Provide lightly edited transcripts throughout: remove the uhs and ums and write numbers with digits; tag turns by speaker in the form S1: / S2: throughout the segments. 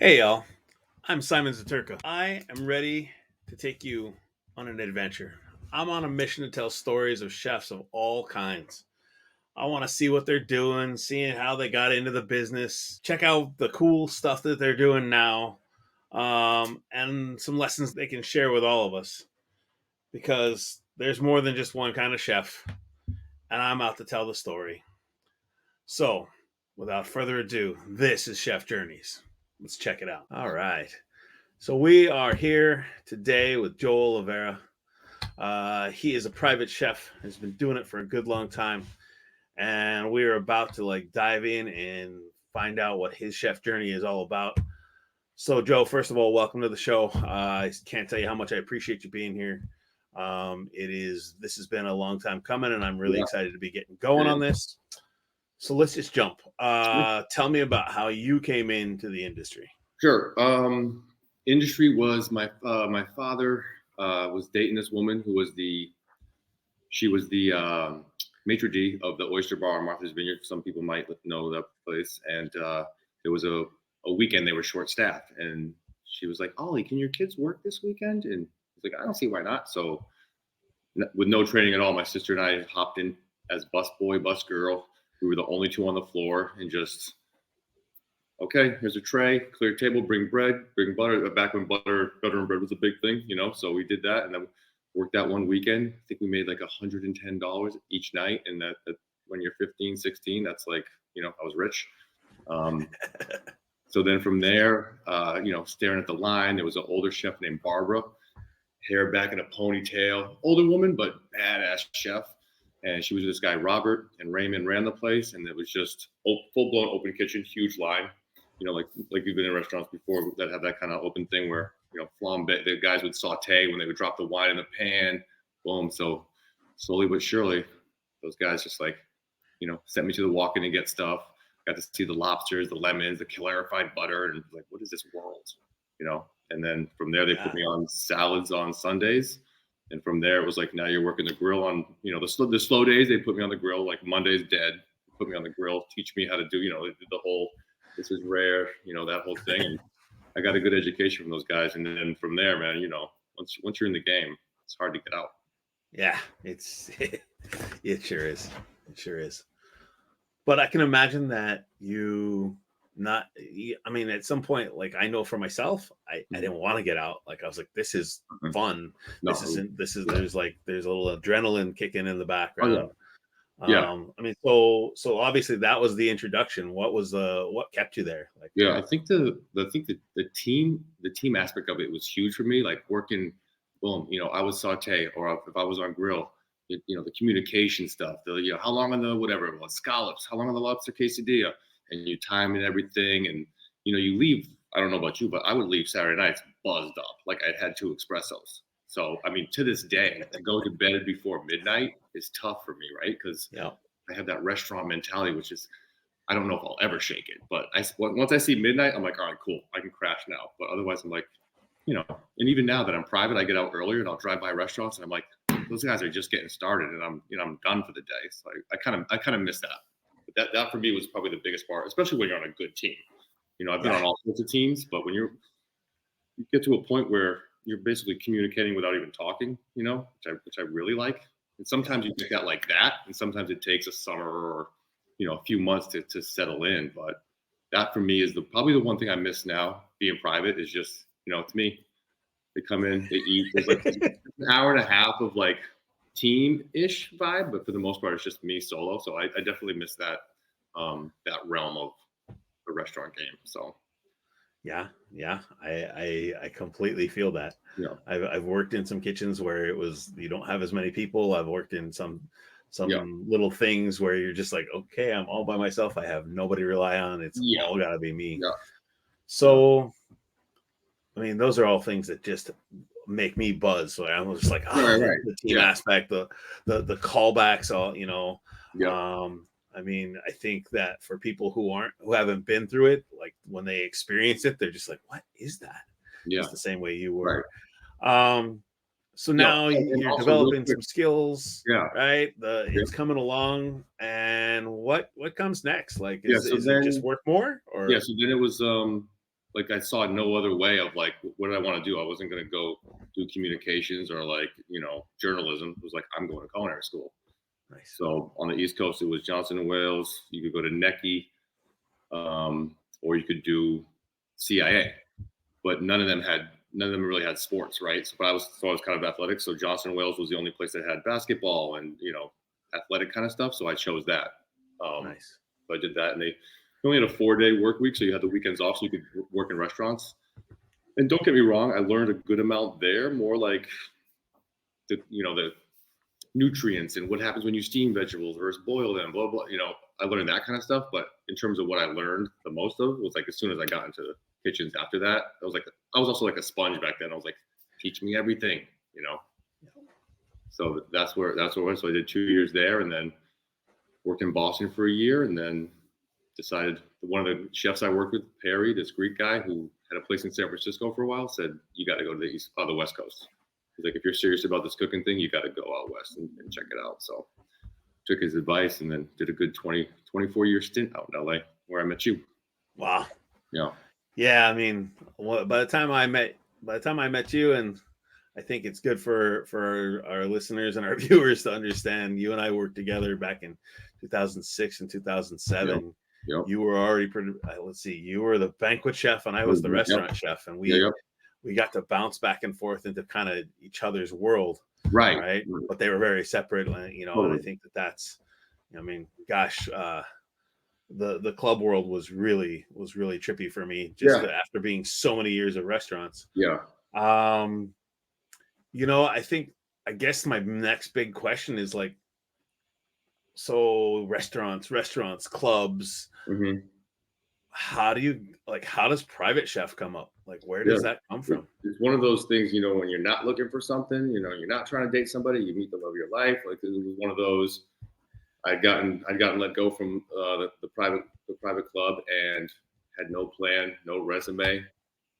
S1: Hey y'all, I'm Simon Zatyrka. I am ready to take you on an adventure. I'm on a mission to tell stories of chefs of all kinds. I want to see what they're doing, seeing how they got into the business, check out the cool stuff that they're doing now, and some lessons they can share with all of us. Because there's more than just one kind of chef, and I'm out to tell the story. So, without further ado, this is Chef Journeys. Let's check it out. All right. So we are here today with Joe Oliveira. He is a private chef, has been doing it for a good long time, and we are about to dive in and find out what his chef journey is all about. So, Joe, first of all, welcome to the show. I can't tell you how much I appreciate you being here. This has been a long time coming, and I'm really
S2: Yeah,
S1: excited to be getting going
S2: it
S1: on
S2: is.
S1: this. So let's just jump.
S2: Sure.
S1: Tell me about how you came into the industry.
S2: Sure. Industry was my father was dating this woman who was the maitre d' of the Oyster Bar on Martha's Vineyard. Some people might know that place, and there was a weekend they were short staffed, and she was like, "Ollie, can your kids work this weekend?" And he's like, "I don't see why not." So with no training at all, my sister and I hopped in as bus boy, bus girl. We were the only two on the floor, and just okay, here's a tray, clear table, bring bread, bring butter. Back when butter and bread was a big thing, So we did that, and then worked that one weekend. I think we made like $110 each night, and that when you're 15, 16, that's like I was rich. Um, so then from there, staring at the line, there was an older chef named Barbara, hair back in a ponytail, older woman but badass chef. And she was with this guy Robert, and Raymond ran the place, and it was just full blown open kitchen, huge line. Like you've been in restaurants before that have that kind of open thing where flambe. The guys would saute when they would drop the wine in the pan, boom. So slowly but surely, those guys just sent me to the walk-in and get stuff. Got to see the lobsters, the lemons, the clarified butter, and like, what is this world? And then from there they put
S1: Yeah.
S2: me on salads on Sundays, and from there it was like, now you're working the grill on the slow days. They put me on the grill, like Monday's dead. Put me on the grill, teach me how to do the whole this is rare, that whole thing. And I got a good education from those guys, and then from there, man, once you're in the game, it's hard to get out.
S1: Yeah, it's it sure is. It sure is. But I can imagine that you not I mean at some point, like, I know for myself, I didn't want to get out. Like, I was like, this is
S2: Mhm.
S1: fun. This
S2: No,
S1: isn't this is
S2: yeah.
S1: there's a little adrenaline kicking in the
S2: Oh yeah,
S1: background.
S2: yeah.
S1: I mean, so obviously that was the introduction. What kept you there? Like,
S2: Yeah, I think the team aspect of it was huge for me. Like working, boom, I was saute, or if I was on grill, the communication stuff, the how long on the whatever it was, scallops, how long on the lobster quesadilla, and you time and everything, and you leave. I don't know about you, but I would leave Saturday nights buzzed up, like I'd had 2 espressos. So I mean, to this day, to go to bed before midnight is tough for me, right? Because
S1: yeah,
S2: I have that restaurant mentality, which is I don't know if I'll ever shake it, but once I see midnight, I'm like, all right, cool, I can crash now. But otherwise, I'm like, and even now that I'm private, I get out earlier and I'll drive by restaurants, and I'm like, those guys are just getting started, and I'm done for the day. So I kind of miss that. But that for me was probably the biggest part, especially when you're on a good team. I've been
S1: yeah,
S2: on all sorts of teams, but when you get to a point where you're basically communicating without even talking, which I really like. And
S1: yeah,
S2: sometimes you get that like that, and sometimes it takes a summer or a few months to settle in. But that for me is probably the one thing I miss now. Being private is just it's me. They come in, they eat. There's an hour and a half of like team ish vibe, but for the most part, it's just me solo. So I definitely miss that realm of the restaurant game. So
S1: yeah. I completely feel that.
S2: yeah,
S1: I've worked in some kitchens where it was you don't have as many people. I've worked in
S2: yeah,
S1: some little things where you're just like, okay, I'm all by myself. I have nobody to rely on. It's
S2: yeah,
S1: all got to be me.
S2: yeah, yeah.
S1: So, I mean, those are all things that just make me buzz. So I'm just like,
S2: Right, right.
S1: the team
S2: Yeah,
S1: aspect, the callbacks, all
S2: yeah,
S1: I mean, I think that for people who haven't been through it, like when they experience it, they're just like, what is that?
S2: yeah,
S1: Just the same way you
S2: right.
S1: were. Um, so
S2: Yeah,
S1: now
S2: and
S1: you're
S2: also real
S1: developing
S2: quick,
S1: some skills,
S2: yeah,
S1: right?
S2: yeah,
S1: It's coming along, and what comes next? Like,
S2: yeah.
S1: is it just work more
S2: Yeah,
S1: or
S2: so then it was like I saw no other way of like what did I want to do. I wasn't going to go do communications or like journalism. It was like I'm going to culinary school.
S1: Nice.
S2: So on the East Coast, it was Johnson and Wales. You could go to Necky, or you could do CIA. But none of them really had sports, right? So, I was kind of athletic. So Johnson and Wales was the only place that had basketball and athletic kind of stuff. So I chose that.
S1: Nice.
S2: So I did that, and they only had a 4-day work week, so you had the weekends off, so you could work in restaurants. And don't get me wrong, I learned a good amount there, more like the nutrients and what happens when you steam vegetables versus boil them, blah blah. I learned that kind of stuff. But in terms of what I learned the most of was like as soon as I got into kitchens after that, I was also like a sponge back then. I was like, teach me everything. So that's where it was. So I did 2 years there, and then worked in Boston for a year, and then decided one of the chefs I worked with, Perry, this Greek guy who had a place in San Francisco for a while, said, you got to go to the West Coast. He's like, if you're serious about this cooking thing, you got to go out West and check it out. So took his advice and then did a good 24-year stint out in LA where I met you.
S1: Wow.
S2: Yeah.
S1: Yeah. I mean, by the time I met you, and I think it's good for our listeners and our viewers to understand, you and I worked together back in 2006 and 2007.
S2: Yep.
S1: You were already you were the banquet chef and I was the restaurant chef, and we got to bounce back and forth into kind of each other's world. Right. But they were very separate, and I think that's, I mean, gosh, the club world was really trippy for me after being so many years of restaurants.
S2: Yeah.
S1: I guess my next big question is like, so restaurants, clubs,
S2: Mm-hmm.
S1: how does private chef come up? Like, where does that come from?
S2: It's one of those things, when you're not looking for something, you're not trying to date somebody, you meet the love of your life. Like, it was one of those. I'd gotten let go from the private club and had no plan, no resume.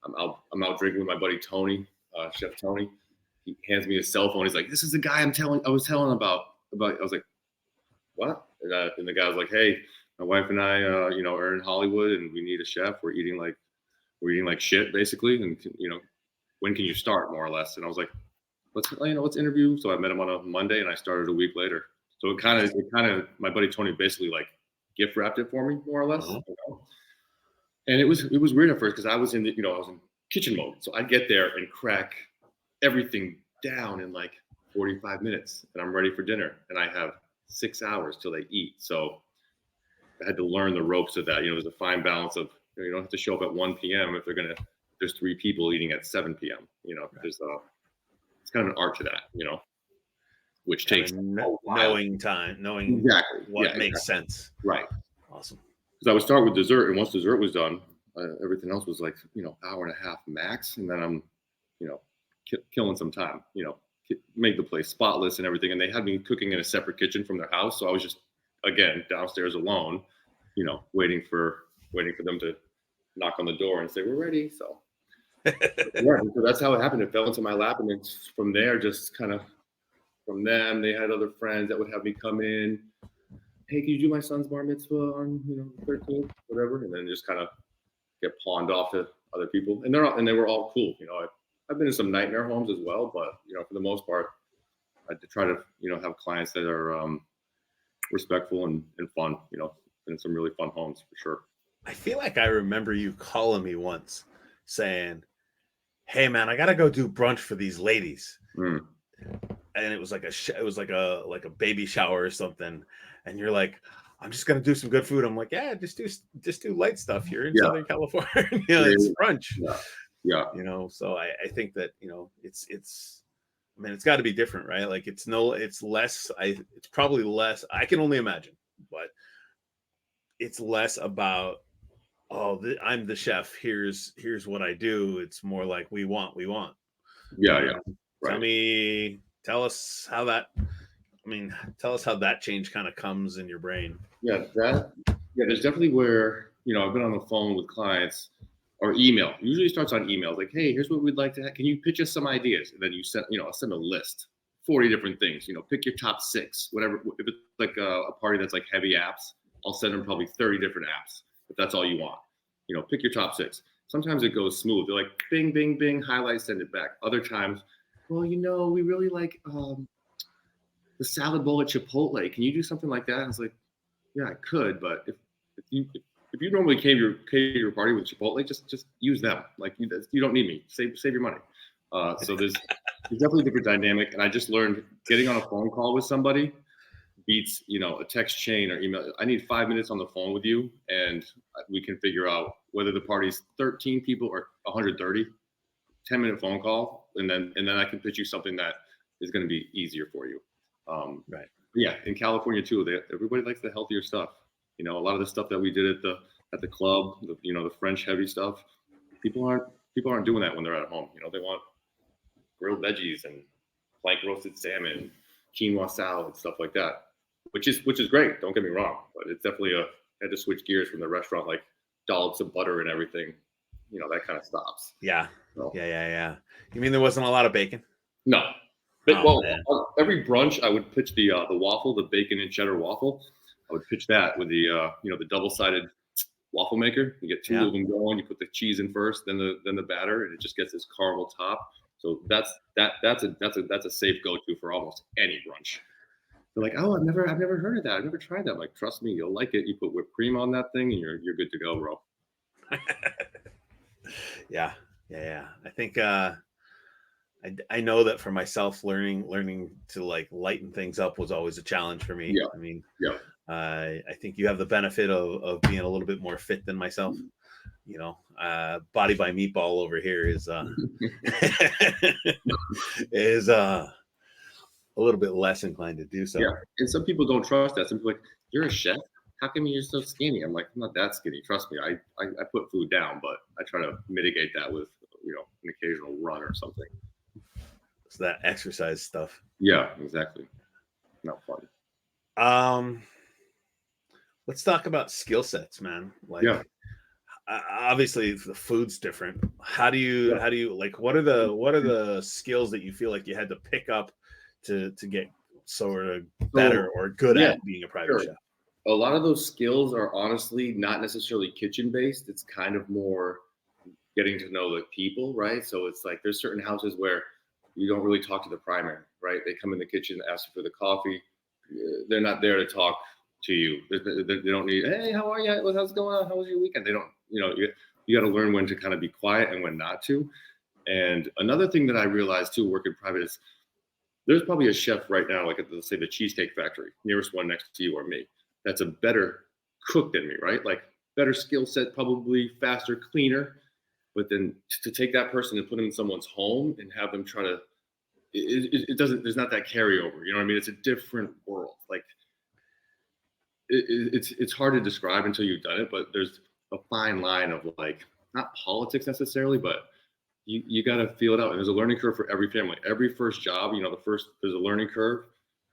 S2: I'm out drinking with my buddy Tony, Chef Tony. He hands me his cell phone. He's like, "This is the guy I was telling about." I was like, "What?" And the guy was like, "Hey, my wife and I, are in Hollywood, and we need a chef. We're eating like shit, basically. And when can you start, more or less?" And I was like, let's interview. So I met him on a Monday, and I started a week later. So it kind of, my buddy Tony basically like gift wrapped it for me, more or less.
S1: Uh-huh.
S2: And it was weird at first because I was in kitchen mode. So I'd get there and crack everything down in like 45 minutes, and I'm ready for dinner, and I have 6 hours till they eat. So I had to learn the ropes of that. There's a fine balance of, you don't have to show up at 1 p.m. if there's 3 people eating at 7 p.m.
S1: Right.
S2: There's it's kind of an art to that, which takes
S1: knowing
S2: exactly
S1: what makes sense.
S2: Right.
S1: Awesome.
S2: Because I would start with dessert, and once dessert was done, everything else was like, hour and a half max. And then I'm, killing some time, make the place spotless and everything. And they had me cooking in a separate kitchen from their house. So I was just, again, downstairs alone, waiting for them to knock on the door and say, "We're ready." So so that's how it happened. It fell into my lap. And then from there, just kind of from them, they had other friends that would have me come in. "Hey, can you do my son's bar mitzvah on, 13th, whatever?" And then just kind of get pawned off to other people. And they were all cool. I've been in some nightmare homes as well, but, for the most part, I try to, have clients that are respectful and fun, in some really fun homes for sure.
S1: I feel like I remember you calling me once saying, "Hey man, I got to go do brunch for these ladies."
S2: Mm.
S1: And it was like a baby shower or something. And you're like, "I'm just going to do some good food." I'm like, "Yeah, just do light stuff here in Southern California." It's brunch.
S2: Yeah.
S1: So I think that, it's I mean, it's got to be different, right? Like it's less, it's probably less, I can only imagine, but it's less about, I'm the chef. Here's what I do. It's more like we want.
S2: Yeah.
S1: Right. Tell us how that change kind of comes in your brain.
S2: Yeah, there's definitely where, I've been on the phone with clients or email. Usually it starts on emails like, "Hey, here's what we'd like to have. Can you pitch us some ideas?" And then you send, I'll send a list, 40 different things, pick your top 6, whatever. If it's like a party that's like heavy apps, I'll send them probably 30 different apps if that's all you want. Pick your top 6. Sometimes it goes smooth. They're like, bing, bing, bing, highlight, send it back. Other times, well, we really like the salad bowl at Chipotle. Can you do something like that? I was like, yeah, I could, but if you normally came to your party with Chipotle, just use them. Like you don't need me. Save your money. So there's definitely a different dynamic, and I just learned getting on a phone call with somebody beats a text chain or email. I need 5 minutes on the phone with you, and we can figure out whether the party's 13 people or 130. 10-minute phone call, and then I can pitch you something that is going to be easier for you.
S1: Right.
S2: Yeah, in California too, everybody likes the healthier stuff. A lot of the stuff that we did at the club, the French heavy stuff. People aren't doing that when they're at home. They want grilled veggies and plank roasted salmon, quinoa salad, stuff like that, which is great. Don't get me wrong, but it's definitely had to switch gears from the restaurant, like dollops of butter and everything. That kind of stops.
S1: Yeah.
S2: So,
S1: Yeah. You mean there wasn't a lot of bacon?
S2: no.
S1: Oh,
S2: Well,
S1: man.
S2: every brunch I would pitch the waffle, the bacon and cheddar waffle. I would pitch that with the double-sided waffle maker. You get two
S1: Yeah.
S2: of them going. You put the cheese in first, then the batter, and it just gets this caramel top. So that's a safe go-to for almost any brunch. They're like, oh, I've never heard of that. I've never tried that. I'm like, trust me, you'll like it. You put whipped cream on that thing, and you're good to go, bro.
S1: Yeah. I think I know that for myself, learning to like lighten things up was always a challenge for me.
S2: Yeah,
S1: I mean,
S2: yeah.
S1: I think you have the benefit of being a little bit more fit than myself. Body by meatball over here is is a little bit less inclined to do so.
S2: Yeah, and some people don't trust that. Some people are like, you're a chef. How come you're so skinny? I'm like, I'm not that skinny. Trust me. I put food down, but I try to mitigate that with an occasional run or something.
S1: It's that exercise stuff.
S2: Yeah, exactly. Not fun.
S1: Let's talk about skill sets, man. Like,
S2: Yeah.
S1: Obviously the food's different. How do you like? What are the skills that you feel like you had to pick up to get sort of better or good
S2: yeah,
S1: at being a private
S2: sure.
S1: chef?
S2: A lot of those skills are honestly not necessarily kitchen based. It's kind of more getting to know the people, right? So it's like there's certain houses where you don't really talk to the primary, right? They come in the kitchen, ask you for the coffee. They're not there to talk to you. They don't need, hey, how are you? How's it going on? How was your weekend? They don't, you got to learn when to kind of be quiet and when not to. And another thing that I realized too, working private, is there's probably a chef right now, like at, let's say, the Cheesecake Factory, nearest one next to you or me, that's a better cook than me, right? Like better skill set, probably faster, cleaner. But then to take that person and put them in someone's home and have them try to, it doesn't, there's not that carryover. You know what I mean? It's a different world. Like it's hard to describe until you've done it, but there's a fine line of like, not politics necessarily, but you got to feel it out. And there's a learning curve for every family. Every first job, there's a learning curve,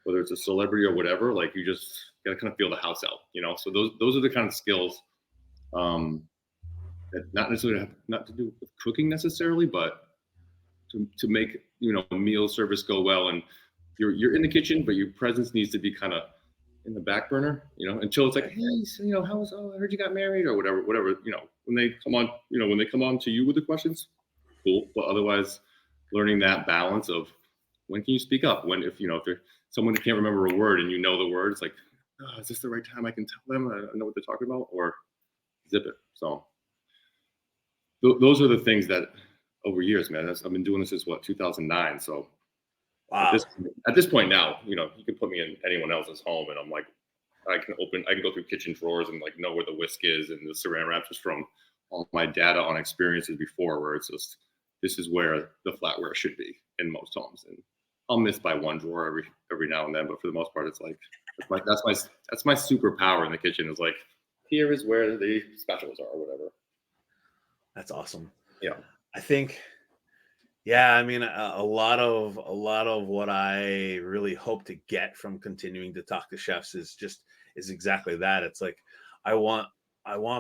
S2: whether it's a celebrity or whatever. Like you just got to kind of feel the house out, So those are the kind of skills that not necessarily have not to do with cooking necessarily, but to make meal service go well. And you're in the kitchen, but your presence needs to be kind of in the back burner, until it's like, hey, so, I heard you got married or whatever, when they come on, when they come on to you with the questions, cool. But otherwise, learning that balance of when can you speak up? When, if there's someone who can't remember a word and the word, it's like, oh, is this the right time I can tell them I know what they're talking about, or zip it. So those are the things that over years, man, I've been doing this since 2009. So
S1: Wow.
S2: At this point now, you can put me in anyone else's home, and I'm like, I can go through kitchen drawers and like know where the whisk is and the saran wrap, just from all my data on experiences before, where it's just, this is where the flatware should be in most homes. And I'll miss by one drawer every now and then, but for the most part, it's like that's my superpower in the kitchen, is like, here is where the spatulas are or whatever.
S1: That's awesome.
S2: Yeah.
S1: I think, yeah, I mean, a lot of what I really hope to get from continuing to talk to chefs is exactly that. It's like, I want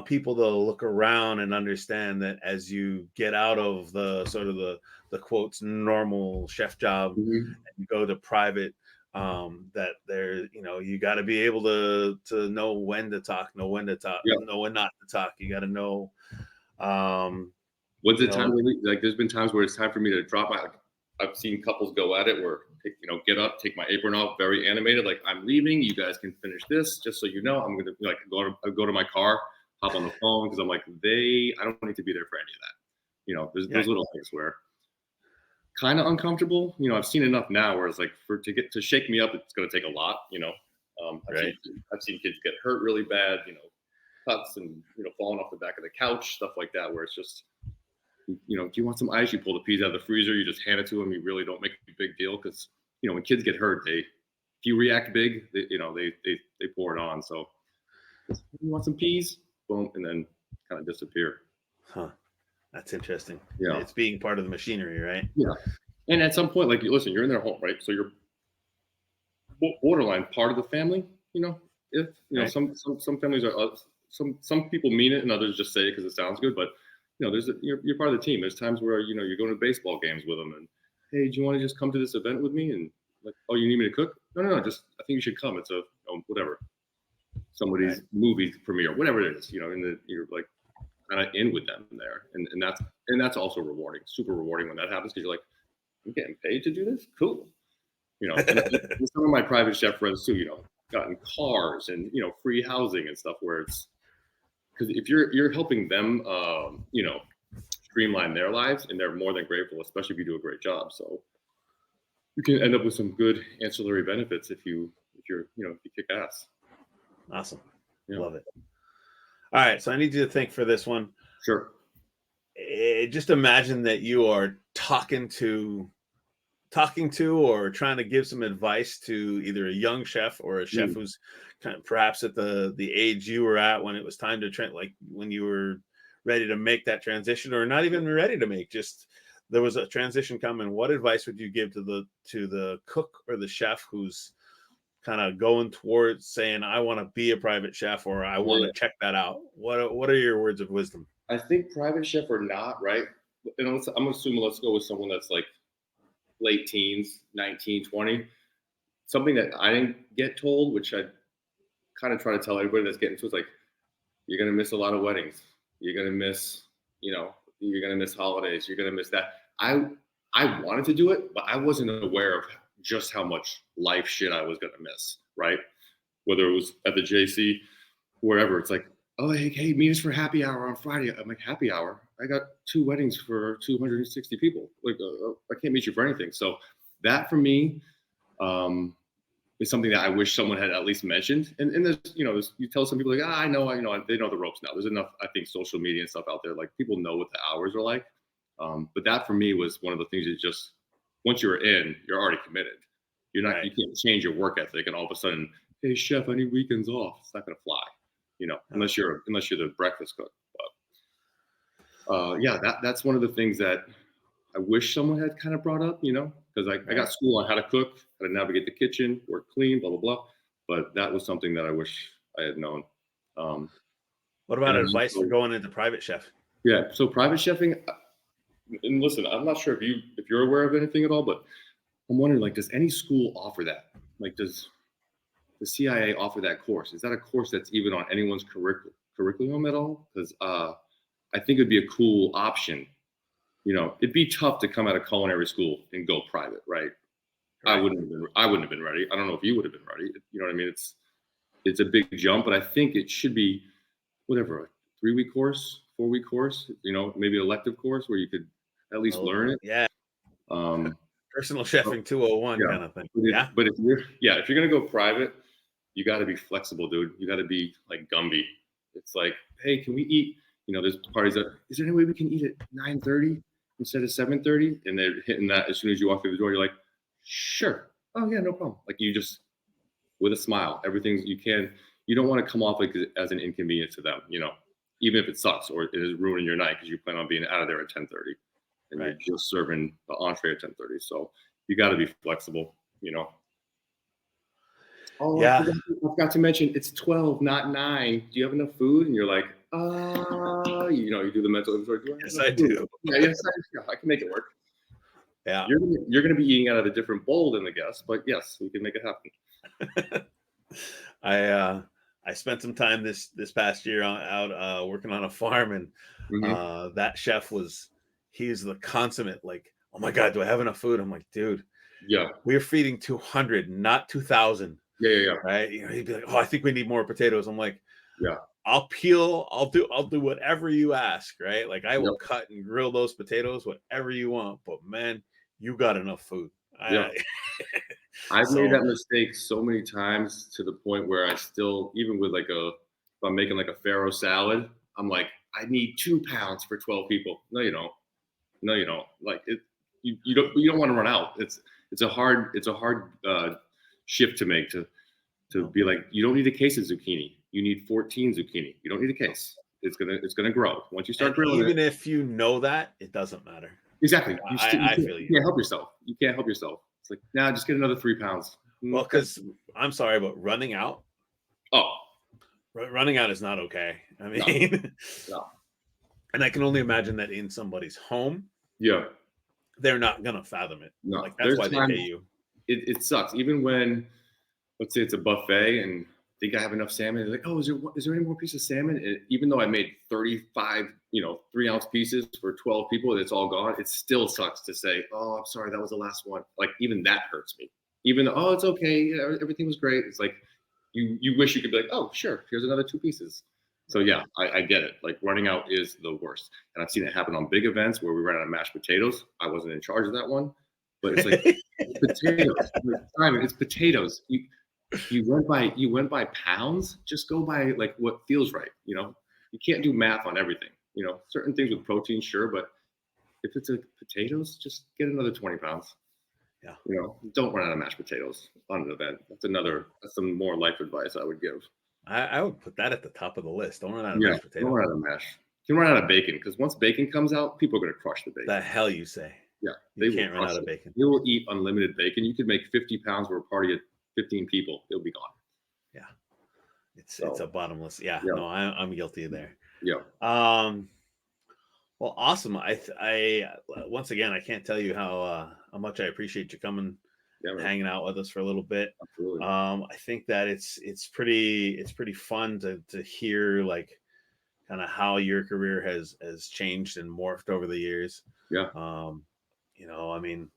S1: people to look around and understand that as you get out of the sort of the quotes normal chef job,
S2: Mm-hmm.
S1: and you go to private, that there, you got to be able to know when to talk, know when to talk,
S2: Yeah.
S1: know when not to talk. You got to know,
S2: When's
S1: you
S2: the time
S1: know,
S2: to leave? Like, there's been times where it's time for me to drop my. Like, I've seen couples go at it where, get up, take my apron off, very animated. Like, I'm leaving. You guys can finish this. Just so you know, I'm gonna like go to my car, hop on the phone because I'm like I don't need to be there for any of that. There's
S1: yeah,
S2: those little things where kind of uncomfortable. I've seen enough now where it's like to shake me up, it's going to take a lot.
S1: right.
S2: I've seen kids get hurt really bad. Cuts and falling off the back of the couch, stuff like that, where it's just do you want some ice? You pull the peas out of the freezer, you just hand it to them. You really don't make a big deal because when kids get hurt, if you react big, they pour it on. So you want some peas, boom, and then kind of disappear.
S1: Huh. That's interesting.
S2: Yeah,
S1: It's being part of the machinery, right?
S2: yeah. And at some point, like, listen, you're in their home, right? So you're borderline part of the family. If
S1: Right.
S2: some families are some people mean it and others just say it because it sounds good, but you're part of the team. There's times where you're going to baseball games with them and, hey, do you want to just come to this event with me? And like, oh, you need me to cook? No, just I think you should come. It's a whatever,
S1: Right.
S2: somebody's movie premiere, whatever it is. You're like kind of in with them there, and that's also rewarding, super rewarding when that happens because you're like, I'm getting paid to do this, cool. And some of my private chef friends too, gotten cars and free housing and stuff where it's because if you're helping them, streamline their lives, and they're more than grateful, especially if you do a great job. So you can end up with some good ancillary benefits if you're if you kick ass.
S1: Awesome.
S2: Yeah,
S1: Love it. All right. So I need you to think for this one.
S2: sure.
S1: Just imagine that you are talking to or trying to give some advice to either a young chef or a chef
S2: Mm,
S1: who's kind of perhaps at the age you were at when it was time to like when you were ready to make that transition, or not even ready to make, just there was a transition coming. What advice would you give to the cook or the chef who's kind of going towards saying, I want to be a private chef, or I want
S2: yeah,
S1: to check that out? What are your words of wisdom?
S2: I think private chef or not, right? And I'm assuming let's go with someone that's like late teens, 19, 20. Something that I didn't get told, which I kind of try to tell everybody that's getting to, is like, you're gonna miss a lot of weddings. You're gonna miss, you're gonna miss holidays. You're gonna miss that. I wanted to do it, but I wasn't aware of just how much life shit I was gonna miss. Right? Whether it was at the JC, wherever, it's like, oh, hey, meet us for happy hour on Friday. I'm like, happy hour? I got 2 weddings for 260 people. Like, I can't meet you for anything. So that for me, um, is something that I wish someone had at least mentioned. And there's, you tell some people like, I know, they know the ropes now. There's enough, I think, social media and stuff out there. Like, people know what the hours are like. But that for me was one of the things that just, once you're in, you're already committed.
S1: Right.
S2: You can't change your work ethic and all of a sudden, hey chef, I need weekends off. It's not going to fly,
S1: Oh,
S2: unless you're the breakfast cook. But yeah, that's one of the things that I wish someone had kind of brought up, because I
S1: right.
S2: got school on how to cook, how to navigate the kitchen, work clean, blah, blah, blah. But that was something that I wish I had known. Um,
S1: What
S2: and
S1: about
S2: then
S1: advice for
S2: also,
S1: going into private chef?
S2: yeah, so private chefing, and listen, I'm not sure if you're aware of anything at all, but I'm wondering, like, does any school offer that? Like, does the CIA offer that course? Is that a course that's even on anyone's curriculum at all? Because I think it'd be a cool option. It'd be tough to come out of culinary school and go private, right?
S1: Right.
S2: I wouldn't have been ready. I don't know if you would have been ready. You know what I mean? It's a big jump, but I think it should be whatever, a 3-week course, 4-week course, maybe elective course where you could at least
S1: Oh,
S2: learn it.
S1: yeah.
S2: Um,
S1: Personal
S2: so,
S1: chefing 201
S2: yeah.
S1: kind of thing.
S2: But
S1: Yeah.
S2: if you're gonna go private, you got to be flexible, dude. You got to be like Gumby. It's like, hey, can we eat? There's parties that, is there any way we can eat at 9:30 instead of 7:30? And they're hitting that as soon as you walk through the door. You're like, sure. Oh yeah, no problem. Like, you just, with a smile, everything you can. You don't want to come off like as an inconvenience to them. Even if it sucks or it is ruining your night because you plan on being out of there at 10:30 and you're
S1: Right.
S2: just serving the entree at 10:30. So you got to be flexible. Oh,
S1: Yeah.
S2: I forgot to mention it's 12, not 9. Do you have enough food? And you're like, you do the mental inventory. Do I have
S1: Yes,
S2: enough
S1: I
S2: food?
S1: do.
S2: Yeah, yes, I can make it work.
S1: Yeah.
S2: You're gonna be eating out of a different bowl than the guests, but yes, we can make it happen.
S1: I spent some time this past year out working on a farm, and
S2: Hmm.
S1: that chef was he's the consummate, like, oh my God, do I have enough food? I'm like, dude,
S2: Yeah.
S1: we're feeding 200, not 2,000.
S2: Yeah. Yeah. Yeah.
S1: Right. He'd be like, oh, I think we need more potatoes. I'm like,
S2: Yeah.
S1: I'll do whatever you ask. Right. Like I will
S2: Yep.
S1: cut and grill those potatoes, whatever you want. But man, you got enough food.
S2: Yep.
S1: I,
S2: I've made
S1: so
S2: that mistake so many times to the point where I still, even with like if I'm making like a farro salad, I'm like, I need 2 pounds for 12 people. No, you don't. No, you don't. Like it, you don't want to run out. It's a hard shift to make to
S1: no.
S2: be like, you don't need a case of zucchini. You need 14 zucchini. You don't need a case. It's gonna grow once you
S1: And
S2: start grilling it.
S1: even if you know that, it doesn't matter.
S2: Exactly.
S1: I feel
S2: You
S1: you.
S2: can't help yourself. You can't help yourself. It's like, nah, just get another 3 pounds.
S1: Well,
S2: Okay.
S1: because I'm sorry, but
S2: Oh,
S1: running out is not okay. I
S2: no,
S1: mean,
S2: no.
S1: and I can only imagine that in somebody's home,
S2: Yeah,
S1: they're not gonna fathom it.
S2: no.
S1: Like that's
S2: There's
S1: why they
S2: times
S1: pay you.
S2: it sucks. Even when, let's say it's a buffet and I think I have enough salmon, they're like, oh, is there any more piece of salmon? And even though I made 35, 3-ounce pieces for 12 people, it's all gone. It still sucks to say, oh, I'm sorry, that was the last one. Like even that hurts me. Even though, oh, it's okay, yeah, everything was great. It's like you wish you could be like, oh, sure, here's another 2 pieces. So yeah, I get it. Like running out is the worst, and I've seen it happen on big events where we ran out of mashed potatoes. I wasn't in charge of that one, but it's like potatoes. Simon, it's potatoes. You went by pounds. Just go by like what feels right. You can't do math on everything. Certain things with protein, sure, but if it's a potatoes, just get another 20 pounds.
S1: Yeah.
S2: Don't run out of mashed potatoes on an event. That's some more life advice I would give.
S1: I would put that at the top of the list. Don't run out of
S2: Yeah,
S1: mashed
S2: don't
S1: potatoes.
S2: run out of mash. You can run out of bacon because once bacon comes out, people are going to crush the
S1: The
S2: bacon.
S1: hell you say?
S2: Yeah,
S1: You
S2: they will
S1: can't run
S2: crush
S1: out of
S2: it.
S1: bacon.
S2: They will eat unlimited bacon. You could make 50 pounds for a party of 15 people. It'll be gone.
S1: Yeah. It's
S2: So,
S1: a bottomless. Yeah.
S2: yeah,
S1: No, I'm guilty there.
S2: yeah,
S1: Um. Well, awesome. I once again, I can't tell you how much I appreciate you coming,
S2: yeah, man,
S1: hanging out with us for a little bit.
S2: absolutely.
S1: I think that it's pretty fun to hear like kind of how your career has changed and morphed over the years.
S2: Yeah,
S1: Um, I mean,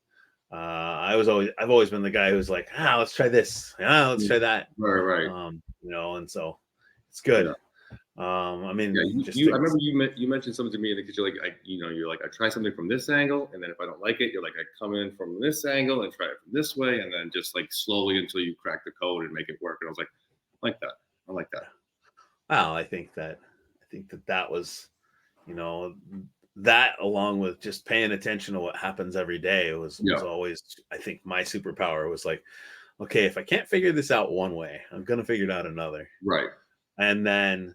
S1: I've always been the guy who's like, let's try this, let's
S2: mm,
S1: try that,
S2: right, right.
S1: and so it's
S2: Yeah,
S1: good. I
S2: yeah.
S1: mean,
S2: I remember you mentioned something to me because you're like, you're like, I try something from this angle, and then if I don't like it, you're like, I come in from this angle and try it from this way, and then just like slowly until you crack the code and make it work. And I was like, I like that. I like that.
S1: well, I think that was, you know, that along with just paying attention to what happens every day was
S2: Yeah,
S1: always, I think, my superpower was like, okay, if I can't figure this out one way, I'm gonna figure it out another.
S2: right.
S1: And then,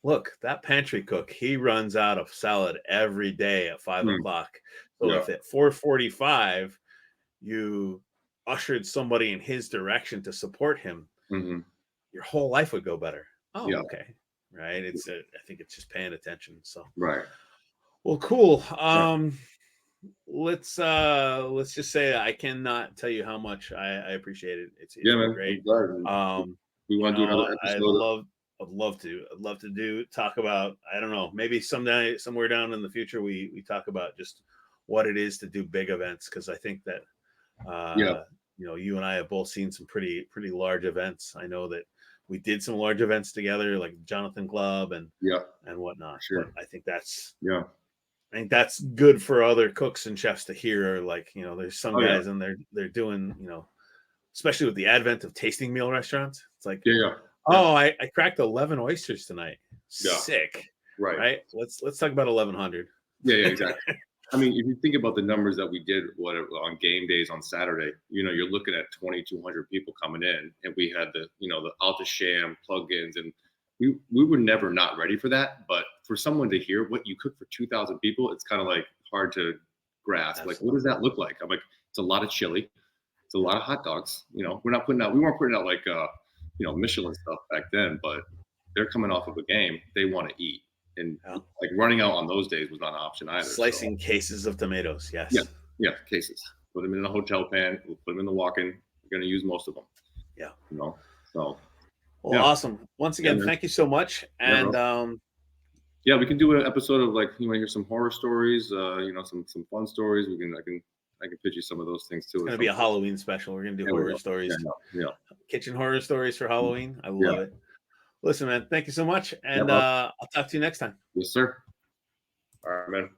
S1: look, that pantry cook, he runs out of salad every day at five
S2: Mm,
S1: o'clock. So
S2: yeah.
S1: if at 4:45 you ushered somebody in his direction to support him,
S2: Hmm.
S1: your whole life would go better. Oh,
S2: Yeah,
S1: okay. Right. I think it's just paying attention. So,
S2: right.
S1: well, cool.
S2: Yeah,
S1: Let's just say I cannot tell you how much I appreciate it. It's
S2: yeah,
S1: been
S2: man. I'm
S1: great.
S2: glad. And
S1: Um,
S2: we want to do another episode.
S1: I'd love to talk about, I don't know, maybe someday, somewhere down in the future, we talk about just what it is to do big events. Cause I think that,
S2: Yeah,
S1: you and I have both seen some pretty large events. I know that we did some large events together, like Jonathan Club
S2: yeah,
S1: and whatnot. But
S2: sure. Yeah.
S1: I think that's good for other cooks and chefs to hear. Like, there's some
S2: Oh yeah.
S1: guys and they're doing, especially with the advent of tasting meal restaurants. It's like,
S2: Yeah, yeah, yeah,
S1: oh, I cracked 11 oysters tonight.
S2: yeah.
S1: Sick,
S2: Right.
S1: right? Let's talk about 1100.
S2: Yeah, yeah, exactly. I mean, if you think about the numbers that we did, on game days on Saturday, you're looking at 2,200 people coming in, and we had the Alta Sham plugins, and we were never not ready for that. But for someone to hear what you cook for 2,000 people, it's kind of like hard to grasp. Like, what does that look like? I'm like, it's a lot of chili, it's a lot of hot dogs. We weren't putting out like Michelin stuff back then, but they're coming off of a game, they want to eat, and
S1: Yeah.
S2: like running out on those days was not an option either. So.
S1: Slicing cases of tomatoes.
S2: Yeah,
S1: Yes.
S2: yeah, cases. Put them in a hotel pan. We'll put them in the walk-in. We're going to use most of them.
S1: Yeah.
S2: So
S1: Well,
S2: yeah,
S1: awesome. Once
S2: yeah,
S1: again,
S2: man.
S1: thank you so much.
S2: Yeah,
S1: And
S2: bro. Yeah, we can do an episode of like you want to hear some horror stories, some fun stories. I can pitch you some of those things
S1: It's
S2: too at
S1: gonna
S2: some
S1: be a
S2: point.
S1: Halloween special. We're gonna do
S2: There we
S1: horror
S2: go. Yeah,
S1: stories,
S2: no, yeah,
S1: kitchen horror stories for Halloween. I
S2: yeah,
S1: love it. Listen, man, thank you so much,
S2: yeah,
S1: and
S2: Bob.
S1: I'll talk to you next time.
S2: Yes, sir. All right, man.